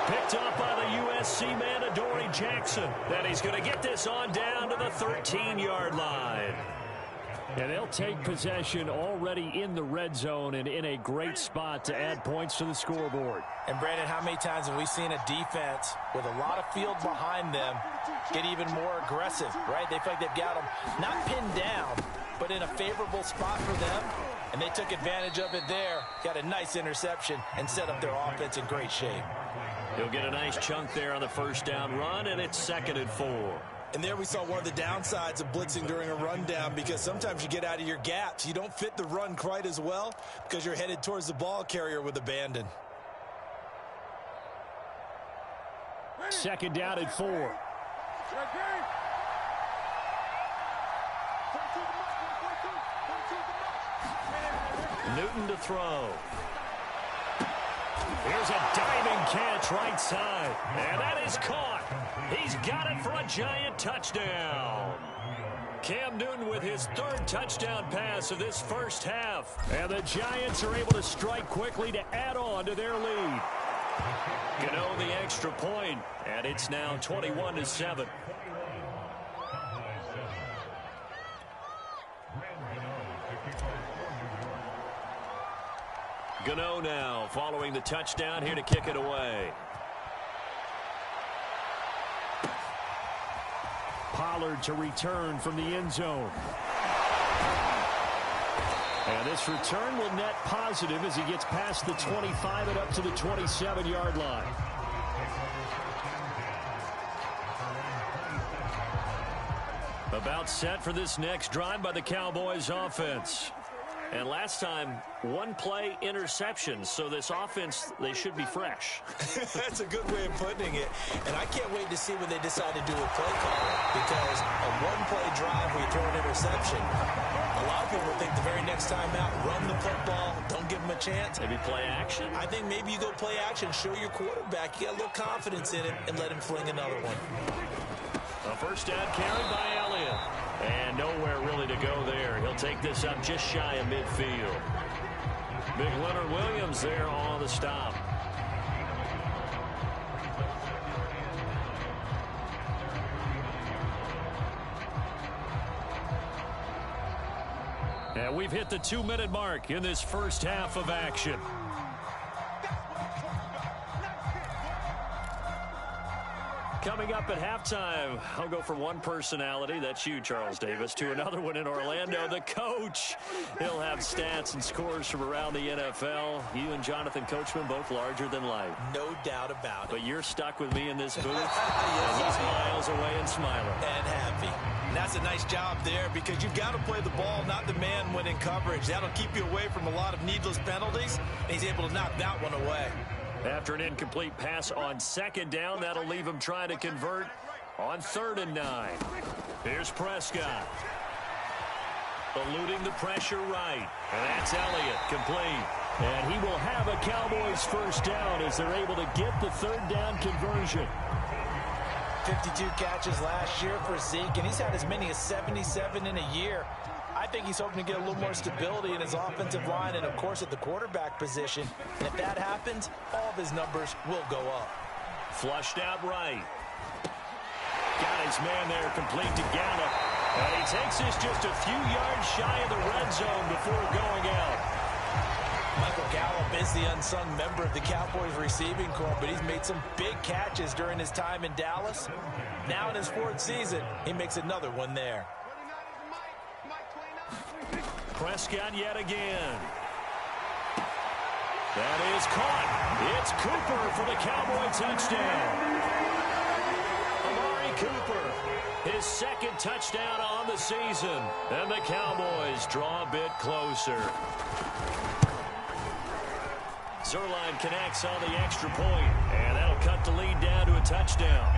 Picked up by the USC man, Adoree Jackson. And he's going to get this on down to the 13-yard line. And they'll take possession already in the red zone and in a great spot to add points to the scoreboard. And, Brandon, how many times have we seen a defense with a lot of field behind them get even more aggressive, right? They feel like they've got them not pinned down, but in a favorable spot for them. And they took advantage of it there, got a nice interception, and set up their offense in great shape. He'll get a nice chunk there on the first down run, and it's 2nd and 4. And there we saw one of the downsides of blitzing during a rundown, because sometimes you get out of your gaps. You don't fit the run quite as well because you're headed towards the ball carrier with abandon. 2nd down and 4. Newton to throw. Here's a diving catch right side. And that is caught. He's got it for a giant touchdown. Cam Newton with his 3rd touchdown pass of this first half. And the Giants are able to strike quickly to add on to their lead. Gano the extra point, and it's now 21-7. Gano now following the touchdown here to kick it away. Pollard to return from the end zone. And this return will net positive as he gets past the 25 and up to the 27-yard line. About set for this next drive by the Cowboys offense. And last time, 1-play interception. So this offense, they should be fresh. That's a good way of putting it. And I can't wait to see what they decide to do with play calling. Because a 1-play drive where you throw an interception, a lot of people think the very next time out, run the football, don't give them a chance. Maybe play action? I think maybe you go play action, show your quarterback. You got a little confidence in him, and let him fling another one. A first down carry by Elliott. And nowhere really to go there. He'll take this up just shy of midfield. Big Leonard Williams there on the stop. And we've hit the 2-minute mark in this first half of action. Coming up at halftime, I'll go from one personality, that's you, Charles Davis, to another one in Orlando, the coach. He'll have stats and scores from around the NFL. You and Jonathan Coachman, both larger than life. No doubt about it. But you're stuck with me in this booth, and he's miles away and smiling. And happy. And that's a nice job there, because you've got to play the ball, not the man when in coverage. That'll keep you away from a lot of needless penalties, and he's able to knock that one away. After an incomplete pass on 2nd down, that'll leave him trying to convert on 3rd and 9. Here's Prescott. Eluding the pressure right. And that's Elliott, complete. And he will have a Cowboys first down as they're able to get the 3rd down conversion. 52 catches last year for Zeke, and he's had as many as 77 in a year. I think he's hoping to get a little more stability in his offensive line and, of course, at the quarterback position. And if that happens, all of his numbers will go up. Flushed out right. Got his man there, complete to Gallup. And he takes this just a few yards shy of the red zone before going out. Michael Gallup is the unsung member of the Cowboys receiving corps, but he's made some big catches during his time in Dallas. Now in his 4th season, he makes another one there. Prescott yet again. That is caught. It's Cooper for the Cowboy touchdown. Amari Cooper, his 2nd touchdown on the season. And the Cowboys draw a bit closer. Zerline connects on the extra point, and that'll cut the lead down to a touchdown.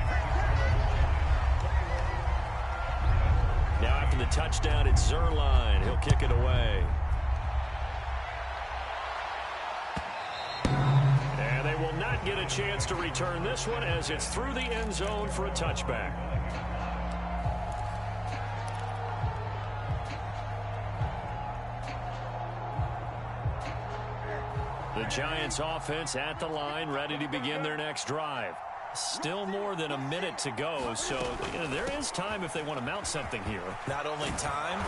Now after the touchdown, it's Zerline. He'll kick it away. And they will not get a chance to return this one as it's through the end zone for a touchback. The Giants offense at the line, ready to begin their next drive. Still more than a minute to go, so there is time if they want to mount something here. Not only time,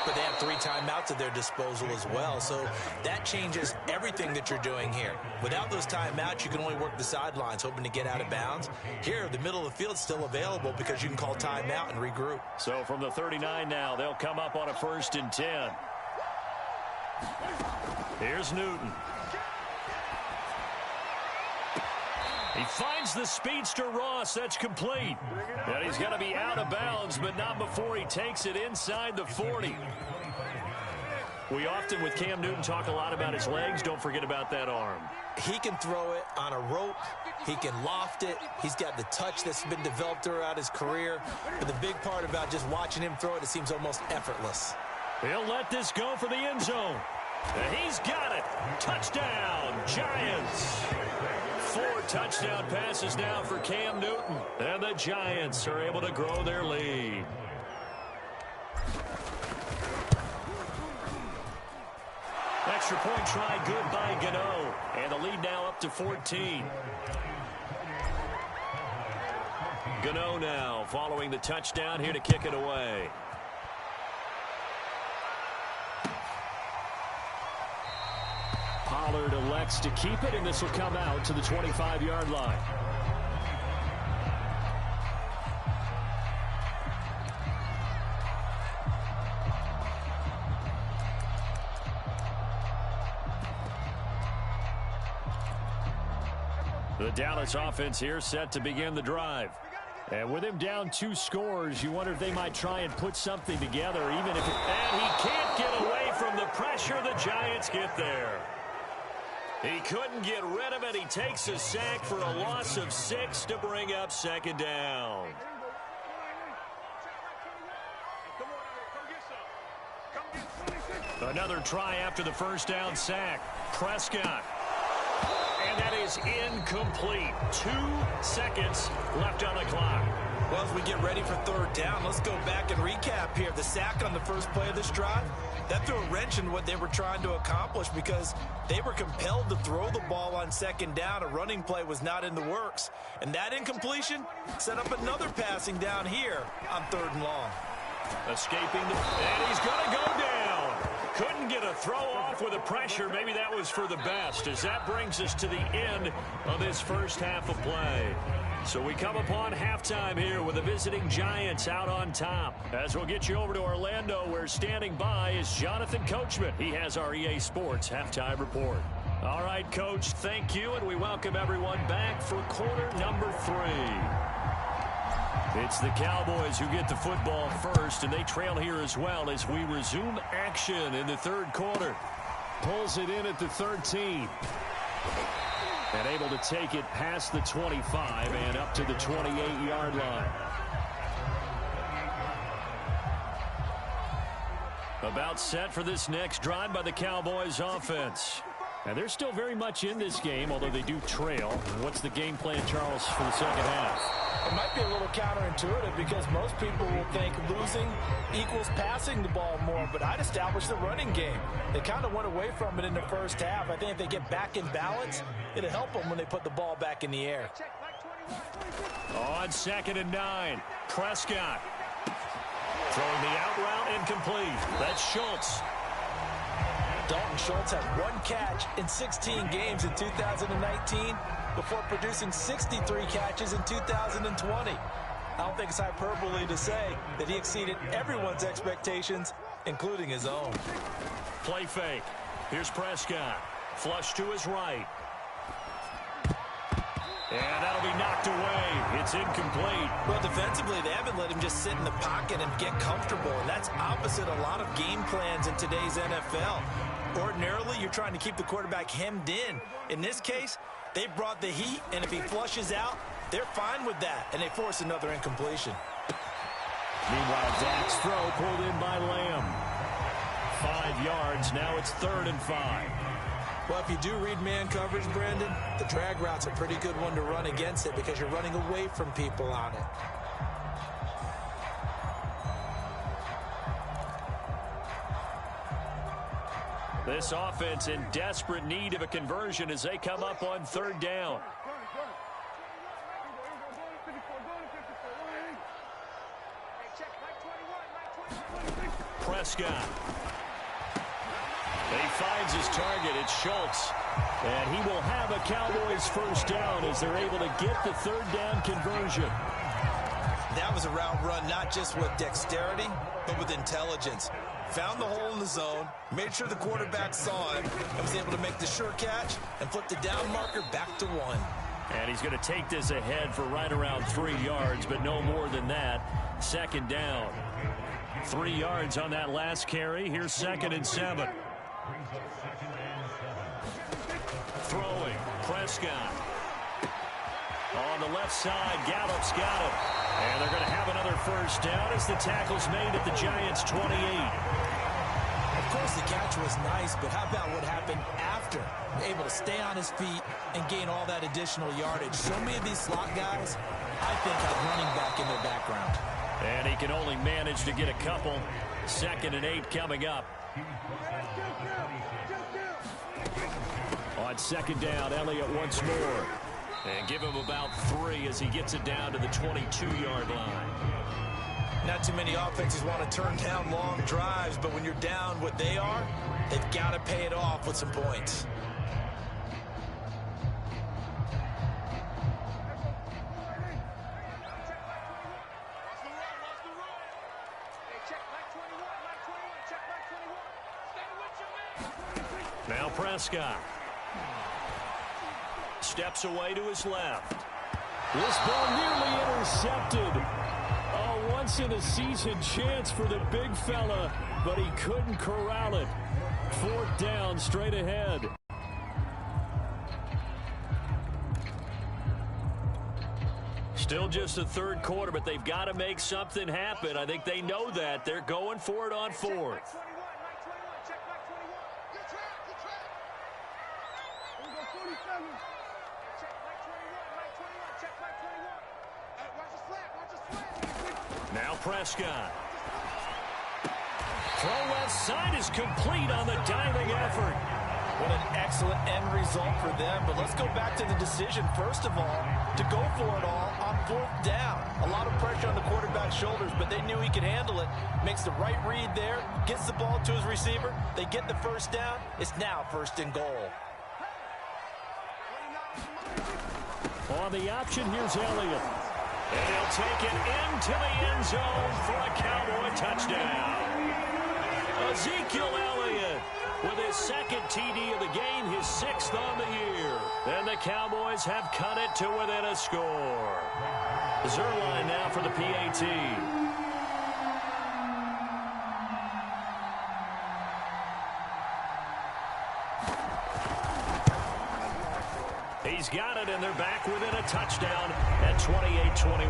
but they have 3 timeouts at their disposal as well, so that changes everything that you're doing here. Without those timeouts, you can only work the sidelines, hoping to get out of bounds. Here, the middle of the field is still available because you can call timeout and regroup. So from the 39 now, they'll come up on a 1st and 10. Here's Newton. He finds the speedster Ross. That's complete. And he's going to be out of bounds, but not before he takes it inside the 40. We often, with Cam Newton, talk a lot about his legs. Don't forget about that arm. He can throw it on a rope. He can loft it. He's got the touch that's been developed throughout his career. But the big part about just watching him throw it, it seems almost effortless. He'll let this go for the end zone. And he's got it. Touchdown, Giants. 4 touchdown passes now for Cam Newton. And the Giants are able to grow their lead. Extra point try good by Gano. And the lead now up to 14. Gano now following the touchdown here to kick it away. Pollard elects to keep it, and this will come out to the 25-yard line. The Dallas offense here set to begin the drive. And with him down 2 scores, you wonder if they might try and put something together, even if and he can't get away from the pressure. The Giants get there. He couldn't get rid of it. He takes a sack for a loss of 6 to bring up 2nd down. Another try after the 1st down sack. Prescott. And that is incomplete. 2 seconds left on the clock. Well, as we get ready for 3rd down, let's go back and recap here. The sack on the first play of this drive, that threw a wrench in what they were trying to accomplish because they were compelled to throw the ball on 2nd down. A running play was not in the works. And that incompletion set up another passing down here on 3rd and long. Escaping, and he's going to go down. Couldn't get a throw off with the pressure. Maybe that was for the best, as that brings us to the end of this first half of play. So we come upon halftime here with the visiting Giants out on top. As we'll get you over to Orlando, where standing by is Jonathan Coachman. He has our EA Sports halftime report. All right, Coach, thank you, and we welcome everyone back for quarter number 3. It's the Cowboys who get the football first, and they trail here as well as we resume action in the 3rd quarter. Pulls it in at the 13. And able to take it past the 25 and up to the 28-yard line. About set for this next drive by the Cowboys offense. And they're still very much in this game, although they do trail. What's the game plan, Charles, for the 2nd half? It might be a little counterintuitive because most people will think losing equals passing the ball more, but I'd establish the running game. They kind of went away from it in the first half. I think if they get back in balance, it'll help them when they put the ball back in the air. On 2nd and 9, Prescott. Throwing the out route incomplete. That's Schultz. Dalton Schultz had 1 catch in 16 games in 2019 before producing 63 catches in 2020. I don't think it's hyperbole to say that he exceeded everyone's expectations, including his own. Play fake. Here's Prescott. Flush to his right. And that'll be knocked away. It's incomplete. Well, defensively, they haven't let him just sit in the pocket and get comfortable, and that's opposite a lot of game plans in today's NFL. Ordinarily, you're trying to keep the quarterback hemmed in. In this case, they brought the heat, and if he flushes out, they're fine with that, and they force another incompletion. Meanwhile, Dak's throw pulled in by Lamb. 5 yards. Now it's 3rd and 5. Well, if you do read man coverage, Brandon, the drag route's a pretty good one to run against it because you're running away from people on it. This offense in desperate need of a conversion as they come up on third down. Prescott. He finds his target. It's Schultz. And he will have a Cowboys first down as they're able to get the third down conversion. That was a route run not just with dexterity, but with intelligence. Found the hole in the zone, made sure the quarterback saw it, and was able to make the sure catch and flip the down marker back to 1. And he's going to take this ahead for right around 3 yards, but no more than that. Second down. 3 yards on that last carry. Here's 2nd and 7. Throwing. Prescott. On the left side, Gallup's got him. And they're going to have another first down as the tackle's made at the Giants' 28. Of course, the catch was nice, but how about what happened after? Able to stay on his feet and gain all that additional yardage. So many of these slot guys, I think, have running back in their background. And he can only manage to get a couple. 2nd and 8 coming up. On 2nd down, Elliott once more. And give him about 3 as he gets it down to the 22-yard line. Not too many offenses want to turn down long drives, but when you're down what they are, they've got to pay it off with some points. Now Prescott. Steps away to his left. This ball nearly intercepted. A once-in-a-season chance for the big fella, but he couldn't corral it. 4th down, straight ahead. Still just the third quarter, but they've got to make something happen. I think they know that. They're going for it on 4th. Now Prescott. Throw left side is complete on the diving effort. What an excellent end result for them. But let's go back to the decision, first of all, to go for it all on 4th down. A lot of pressure on the quarterback's shoulders, but they knew he could handle it. Makes the right read there, gets the ball to his receiver. They get the first down. It's now 1st and goal. On the option, here's Elliott. And he'll take it into the end zone for a Cowboy touchdown. Ezekiel Elliott with his 2nd TD of the game, his 6th on the year. And the Cowboys have cut it to within a score. Zerline now for the PAT. He's got it, and they're back within a touchdown at 28-21.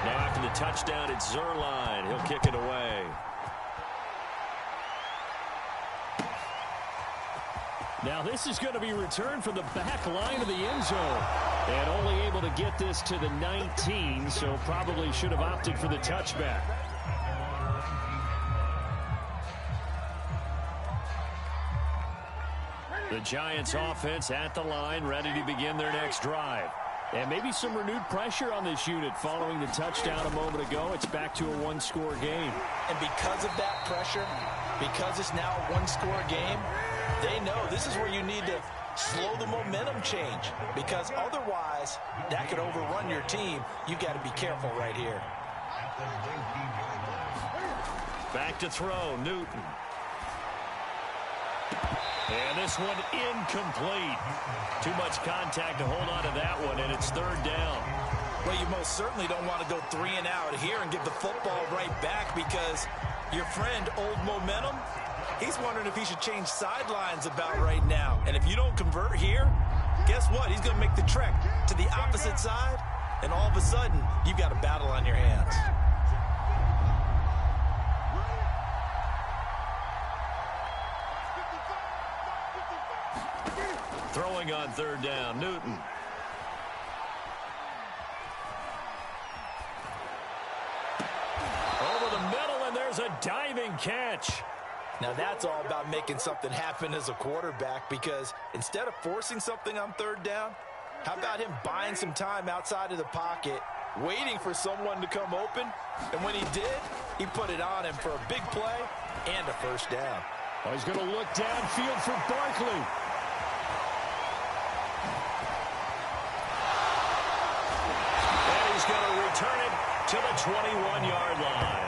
Now after the touchdown, it's Zerline. He'll kick it away. Now this is going to be returned from the back line of the end zone. And only able to get this to the 19, so probably should have opted for the touchback. The Giants offense at the line, ready to begin their next drive. And maybe some renewed pressure on this unit following the touchdown a moment ago. It's back to a one-score game. And because of that pressure, because it's now a one-score game, they know this is where you need to slow the momentum change, because otherwise that could overrun your team. You've got to be careful right here. Back to throw, Newton. And this one incomplete. Too much contact to hold on to that one, and it's 3rd down. Well, you most certainly don't want to go 3 and out here and give the football right back, because your friend, Old Momentum, he's wondering if he should change sidelines about right now. And if you don't convert here, guess what? He's going to make the trek to the opposite side, and all of a sudden, you've got a battle on your hands. throwing on third down. Newton. Over the middle, and there's a diving catch. Now that's all about making something happen as a quarterback, because instead of forcing something on third down, how about him buying some time outside of the pocket, waiting for someone to come open, and when he did, he put it on him for a big play and a first down. Oh, he's going to look downfield for Barkley. And he's going to return it to the 21-yard line.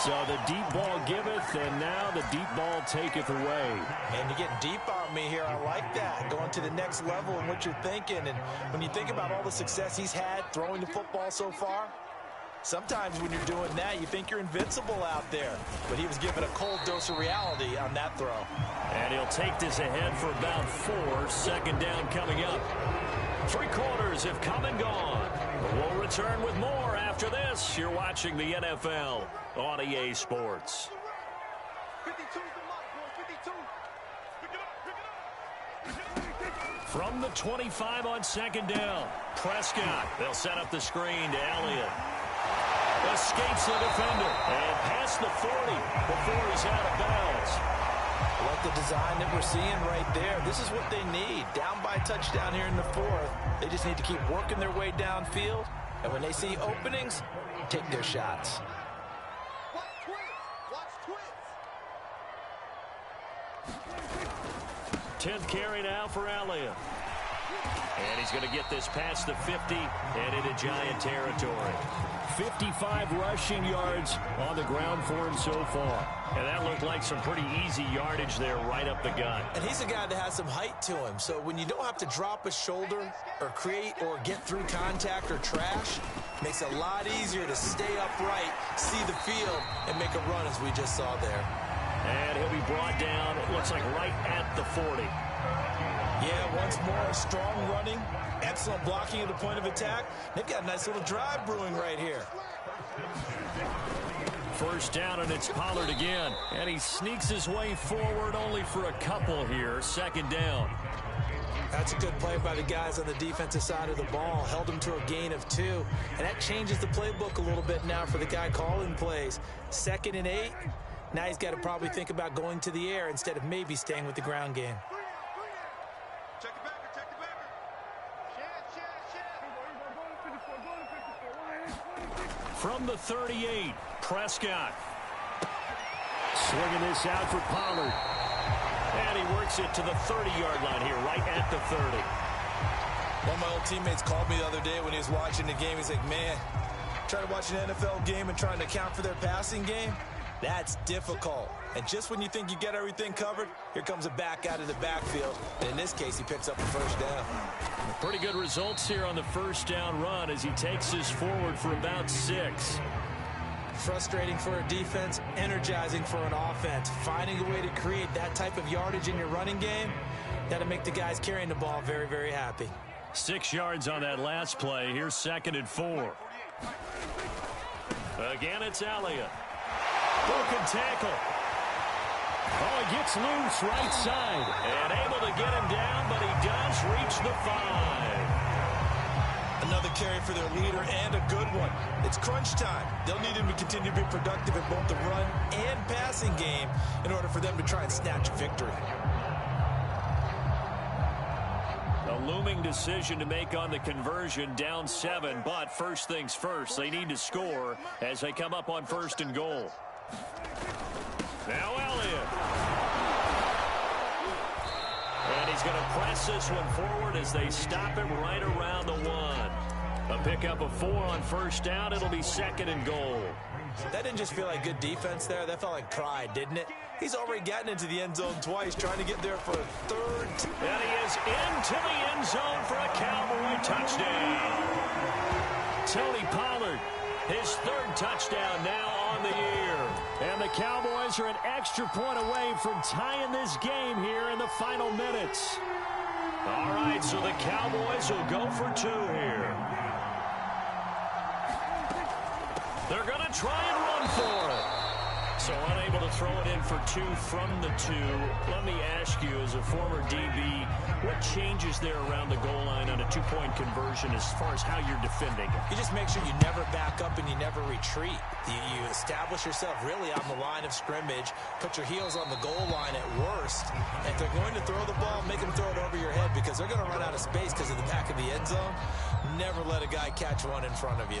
So the deep ball giveth, and now the deep ball taketh away. And you're getting deep on me here. I like that. Going to the next level in what you're thinking. And when you think about all the success he's had throwing the football so far, sometimes when you're doing that, you think you're invincible out there. But he was given a cold dose of reality on that throw. And he'll take this ahead for about 4. Second down coming up. 3 quarters have come and gone. We'll return with more after this. You're watching the NFL on EA Sports. 52's the mark, boys. 52. From the 25 on second down, Prescott. They'll set up the screen to Elliott. Escapes the defender and past the 40 before he's out of bounds. I like the design that we're seeing right there. This is what they need. Down by touchdown here in the 4th. They just need to keep working their way downfield. And when they see openings, take their shots. Watch twins. 10th carry now for Elliott. And he's going to get this past the 50 and into Giant territory. 55 rushing yards on the ground for him so far. And that looked like some pretty easy yardage there right up the gut. And he's a guy that has some height to him. So when you don't have to drop a shoulder or create or get through contact or trash, makes it a lot easier to stay upright, see the field, and make a run as we just saw there. And he'll be brought down, it looks like right at the 40. Yeah, once more, strong running, excellent blocking at the point of attack. They've got a nice little drive brewing right here. First down, and it's Pollard again. And he sneaks his way forward only for a couple here. Second down. That's a good play by the guys on the defensive side of the ball. Held him to a gain of 2. And that changes the playbook a little bit now for the guy calling plays. 2nd and 8. Now he's got to probably think about going to the air instead of maybe staying with the ground game. Check the backer. From the 38, Prescott. Swinging this out for Pollard. And he works it to the 30-yard line here, right at the 30. One of my old teammates called me the other day when he was watching the game. He's like, man, trying to watch an NFL game and trying to account for their passing game, that's difficult. And just when you think you get everything covered, here comes a back out of the backfield. And in this case, he picks up a first down. Pretty good results here on the first down run as he takes this forward for about 6. Frustrating for a defense, energizing for an offense. Finding a way to create that type of yardage in your running game, that'll make the guys carrying the ball very, very happy. 6 yards on that last play. Here's 2nd and 4. Again, it's Elliott. Broken tackle. Oh, he gets loose right side. And able to get him down, but he does reach the 5. Another carry for their leader and a good one. It's crunch time. They'll need him to continue to be productive in both the run and passing game in order for them to try and snatch a victory. A looming decision to make on the conversion, down 7, but first things first, they need to score as they come up on 1st and goal. Now Elliott. And he's going to press this one forward as they stop him right around the 1. A pickup of 4 on first down. It'll be 2nd and goal. That didn't just feel like good defense there. That felt like pride, didn't it? He's already gotten into the end zone twice, trying to get there for a 3rd. And he is into the end zone for a Cowboy touchdown. Tony Pollard, his 3rd touchdown now on the year. And the Cowboys are an extra point away from tying this game here in the final minutes. All right, so the Cowboys will go for 2 here. They're going to try and run for it. So unable to throw it in for 2 from the 2. Let me ask you, as a former DB, what changes there around the goal line on a 2-point conversion as far as how you're defending? You just make sure you never back up and you never retreat. You establish yourself really on the line of scrimmage, put your heels on the goal line at worst. If they're going to throw the ball, make them throw it over your head because they're going to run out of space because of the back of the end zone. Never let a guy catch one in front of you.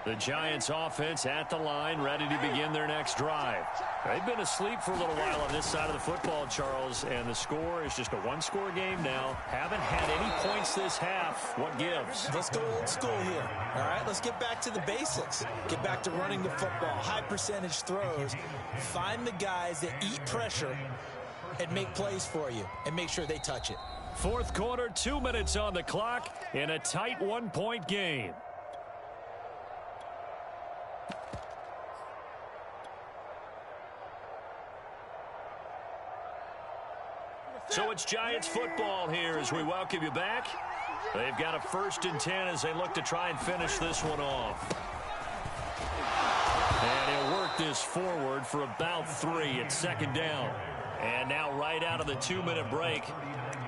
The Giants offense at the line, ready to begin their next drive. They've been asleep for a little while on this side of the football, Charles, and the score is just a one-score game now. Haven't had any points this half. What gives? Let's go old school here. All right, let's get back to the basics. Get back to running the football, high percentage throws. Find the guys that eat pressure and make plays for you and make sure they touch it. Fourth quarter, 2 minutes on the clock in a tight 1-point game. So it's Giants football here as we welcome you back. They've got a 1st and 10 as they look to try and finish this one off. And he'll work this forward for about 3 at 2nd down. And now right out of the 2-minute break,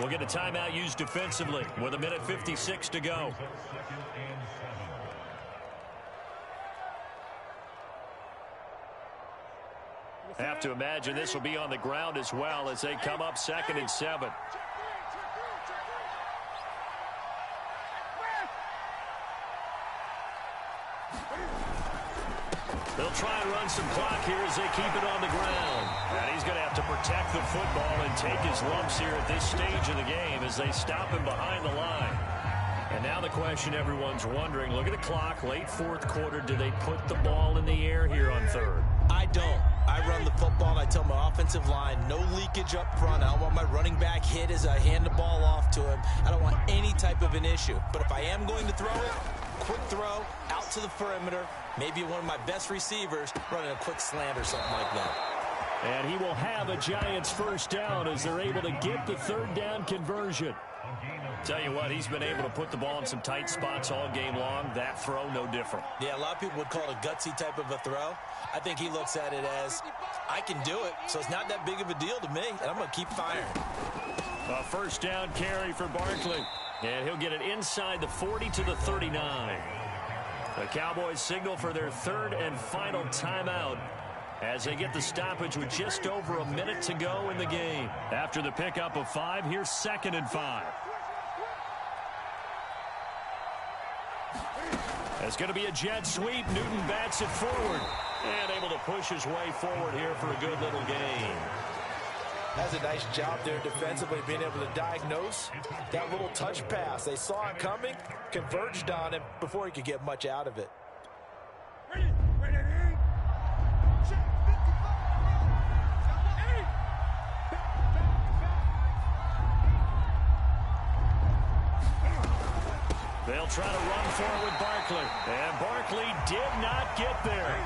we'll get a timeout used defensively with 1:56 to go. Have to imagine this will be on the ground as well as they come up 2nd and 7. They'll try and run some clock here as they keep it on the ground. And he's going to have to protect the football and take his lumps here at this stage of the game as they stop him behind the line. And now the question everyone's wondering, look at the clock, late 4th quarter, do they put the ball in the air here on 3rd? I don't. I run the football, and I tell my offensive line, no leakage up front. I don't want my running back hit as I hand the ball off to him. I don't want any type of an issue. But if I am going to throw it, quick throw, out to the perimeter, maybe one of my best receivers running a quick slant or something like that. And he will have a Giants 1st down as they're able to get the 3rd down conversion. Tell you what, he's been able to put the ball in some tight spots all game long. That throw, no different. Yeah, a lot of people would call it a gutsy type of a throw. I think he looks at it as, I can do it, so it's not that big of a deal to me, and I'm going to keep firing. A 1st down carry for Barkley. And he'll get it inside the 40 to the 39. The Cowboys signal for their 3rd and final timeout as they get the stoppage with just over a minute to go in the game. After the pickup of 5, here's 2nd and 5. It's going to be a jet sweep. Newton bats it forward and able to push his way forward here for a good little gain. Has a nice job there defensively, being able to diagnose that little touch pass. They saw it coming, converged on him before he could get much out of it. They'll try to run forward Barkley. And Barkley did not get there.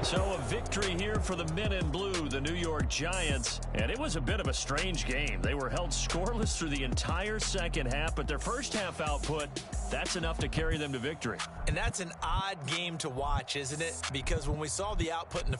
So a victory here for the men in blue, the New York Giants. And it was a bit of a strange game. They were held scoreless through the entire 2nd half, but their 1st half output, that's enough to carry them to victory. And that's an odd game to watch, isn't it? Because when we saw the output in the